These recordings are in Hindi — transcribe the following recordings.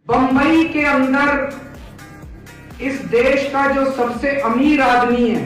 बंबई के अंदर इस देश का जो सबसे अमीर आदमी है,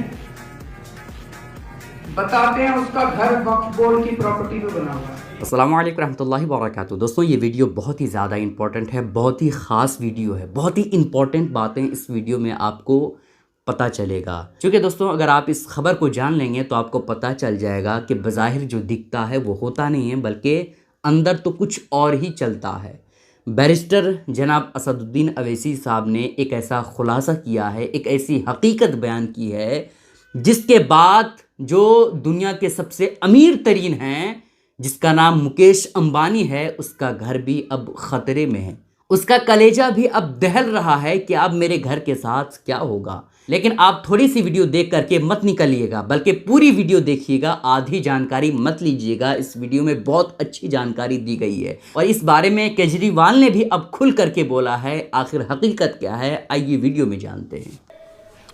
बताते हैं उसका घर वक्फ बोर्ड की प्रॉपर्टी पे बना हुआ है। अस्सलाम वालेकुम रहमतुल्लाहि व बरकातुहू। दोस्तों ये वीडियो बहुत ही ज़्यादा इंपॉर्टेंट है, बहुत ही ख़ास वीडियो है, बहुत ही इंपॉर्टेंट बातें इस वीडियो में आपको पता चलेगा। क्योंकि दोस्तों अगर आप इस खबर को जान लेंगे तो आपको पता चल जाएगा कि बज़ाहिर जो दिखता है वो होता नहीं है, बल्कि अंदर तो कुछ और ही चलता है। बैरिस्टर जनाब असदुद्दीन अवैसी साहब ने एक ऐसा खुलासा किया है, एक ऐसी हकीकत बयान की है जिसके बाद जो दुनिया के सबसे अमीर तरीन हैं, जिसका नाम मुकेश अंबानी है, उसका घर भी अब ख़तरे में है। उसका कलेजा भी अब दहल रहा है कि अब मेरे घर के साथ क्या होगा। लेकिन आप थोड़ी सी वीडियो देख करके मत निकलिएगा, बल्कि पूरी वीडियो देखिएगा, आधी जानकारी मत लीजिएगा। इस वीडियो में बहुत अच्छी जानकारी दी गई है और इस बारे में केजरीवाल ने भी अब खुल करके बोला है। आखिर हकीकत क्या है, आइए वीडियो में जानते हैं।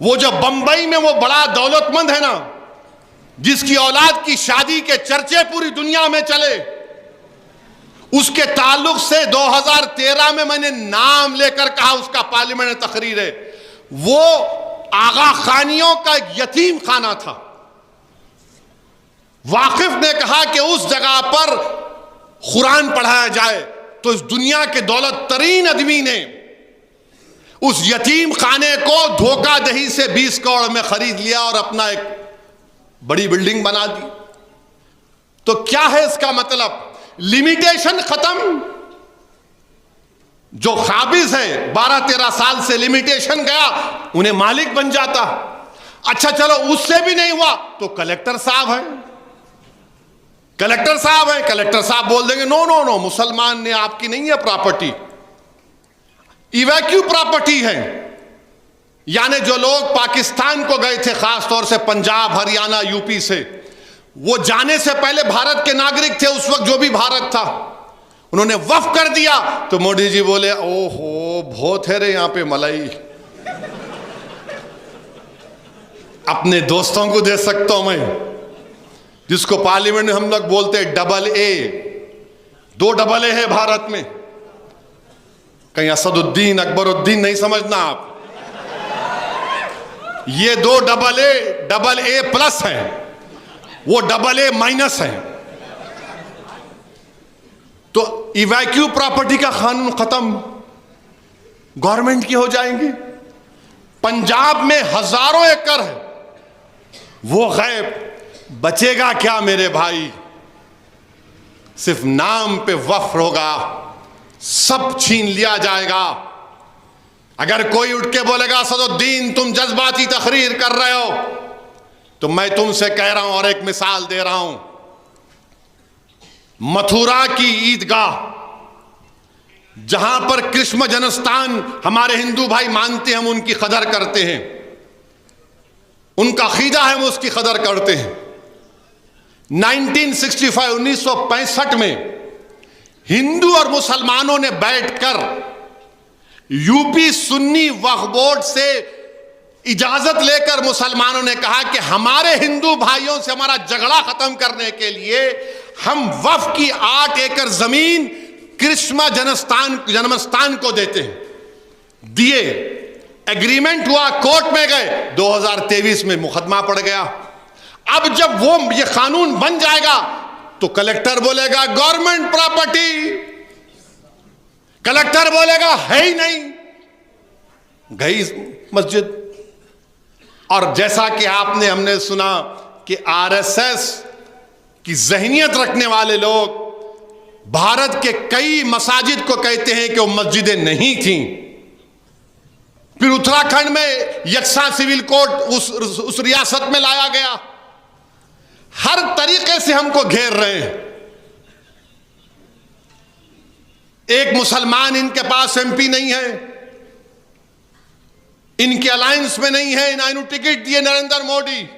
वो जो बंबई में वो बड़ा दौलतमंद है ना, जिसकी औलाद की शादी के चर्चे पूरी दुनिया में चले, उसके ताल्लुक से 2013 में मैंने नाम लेकर कहा, उसका पार्लियामेंट में तकरीर है, वो आगा खानियों का यतीम खाना था। वाकिफ ने कहा कि उस जगह पर कुरान पढ़ाया जाए, तो इस दुनिया के दौलत तरीन आदमी ने उस यतीम खाने को धोखाधड़ी से 20 करोड़ में खरीद लिया और अपना एक बड़ी बिल्डिंग बना दी। तो क्या है इसका मतलब? लिमिटेशन खत्म। जो काबिज है 12-13 साल से लिमिटेशन गया, उन्हें मालिक बन जाता। अच्छा चलो उससे भी नहीं हुआ तो कलेक्टर साहब हैं, कलेक्टर साहब बोल देंगे नो नो नो, मुसलमान ने आपकी नहीं है प्रॉपर्टी, इवैक्यू प्रॉपर्टी है। यानी जो लोग पाकिस्तान को गए थे, खास तौर से पंजाब, हरियाणा, यूपी से, वो जाने से पहले भारत के नागरिक थे। उस वक्त जो भी भारत था, उन्होंने वफ कर दिया तो मोदी जी बोले ओहो बहुत है रे यहां पे मलाई, अपने दोस्तों को दे सकता हूं मैं, जिसको पार्लियामेंट में हम लोग बोलते हैं डबल ए। 2 डबल ए है भारत में, कहीं असदुद्दीन अकबरुद्दीन नहीं समझना आप। ये 2 डबल ए प्लस है, वो डबल ए माइनस है। तो इवैक्यू प्रॉपर्टी का कानून खत्म, गवर्नमेंट की हो जाएंगी। पंजाब में हजारों एकड़ है, वो गैब, बचेगा क्या मेरे भाई? सिर्फ नाम पे वफ होगा, सब छीन लिया जाएगा। अगर कोई उठ के बोलेगा असदुद्दीन तुम जज्बाती तकरीर कर रहे हो, तो मैं तुमसे कह रहा हूं और एक मिसाल दे रहा हूं। मथुरा की ईदगाह, जहां पर कृष्ण जन्मस्थान हमारे हिंदू भाई मानते हैं, हम उनकी कदर करते हैं, उनका अकीदा है, हम उसकी कदर करते हैं। 1965 में हिंदू और मुसलमानों ने बैठकर यूपी सुन्नी वक्फ बोर्ड से इजाजत लेकर मुसलमानों ने कहा कि हमारे हिंदू भाइयों से हमारा झगड़ा खत्म करने के लिए हम वक्फ की 8 एकड़ जमीन कृष्ण जन्मस्थान को देते हैं। दिए, एग्रीमेंट हुआ, कोर्ट में गए, 2023 में मुकदमा पड़ गया। अब जब वो ये कानून बन जाएगा तो कलेक्टर बोलेगा गवर्नमेंट प्रॉपर्टी, कलेक्टर बोलेगा है ही नहीं, गई मस्जिद। और जैसा कि हमने सुना कि आरएसएस की जहनियत रखने वाले लोग भारत के कई मसाजिद को कहते हैं कि वो मस्जिदें नहीं थीं। फिर उत्तराखंड में यकसा सिविल कोर्ट उस रियासत में लाया गया। हर तरीके से हमको घेर रहे हैं। एक मुसलमान इनके पास एमपी नहीं है, इनके अलायंस में नहीं है, ना इन्होंने टिकट दिए नरेंद्र मोदी,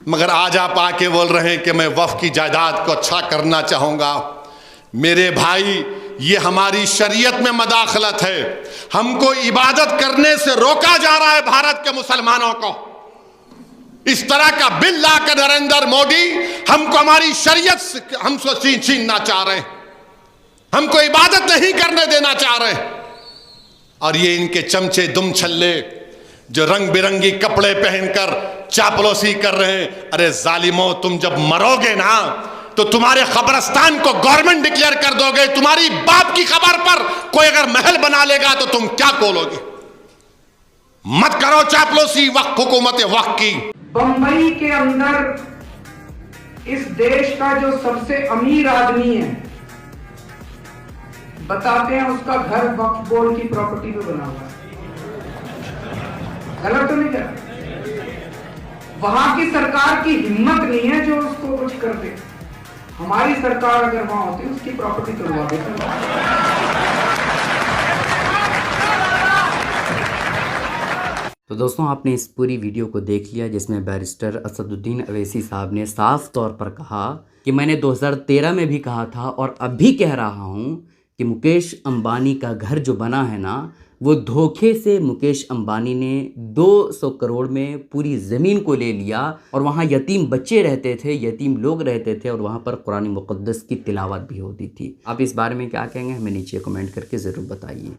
मगर आज आप आके बोल रहे हैं कि मैं वक्फ की जायदाद को अच्छा करना चाहूंगा। मेरे भाई, ये हमारी शरीयत में मदाखलत है। हमको इबादत करने से रोका जा रहा है भारत के मुसलमानों को। इस तरह का बिल लाकर नरेंद्र मोदी हमको हमारी शरीयत हमसे छीनना चाह रहे हैं। हमको इबादत नहीं करने देना चाह रहे। और ये इनके चमचे दुम छल्ले जो रंग बिरंगी कपड़े पहनकर चापलूसी कर रहे हैं। अरे जालिमो, तुम जब मरोगे ना तो तुम्हारे कब्रिस्तान को गवर्नमेंट डिक्लेयर कर दोगे। तुम्हारी बाप की खबर पर कोई अगर महल बना लेगा तो तुम क्या बोलोगे? मत करो चापलूसी वक्त हुकूमत वक्त की। बंबई के अंदर इस देश का जो सबसे अमीर आदमी है, बताते हैं उसका घर वक्फ बोर्ड की प्रॉपर्टी पे बना हुआ है। गलत तो नहीं कह? वहां की सरकार की हिम्मत नहीं है जो उसको कुछ कर दे। हमारी सरकार अगर वहां होती उसकी प्रॉपर्टी तोड़वा देती। तो दोस्तों, आपने इस पूरी वीडियो को देख लिया जिसमें बैरिस्टर असदुद्दीन अवैसी साहब ने साफ तौर पर कहा कि मैंने 2013 में भी कहा था और अब भी कह रहा हूं कि मुकेश अंबानी का घर जो बना है ना, वो धोखे से मुकेश अंबानी ने 200 करोड़ में पूरी ज़मीन को ले लिया और वहाँ यतीम बच्चे रहते थे, यतीम लोग रहते थे और वहाँ पर कुरान मुक़द्दस की तिलावत भी होती थी। आप इस बारे में क्या कहेंगे, हमें नीचे कमेंट करके ज़रूर बताइए।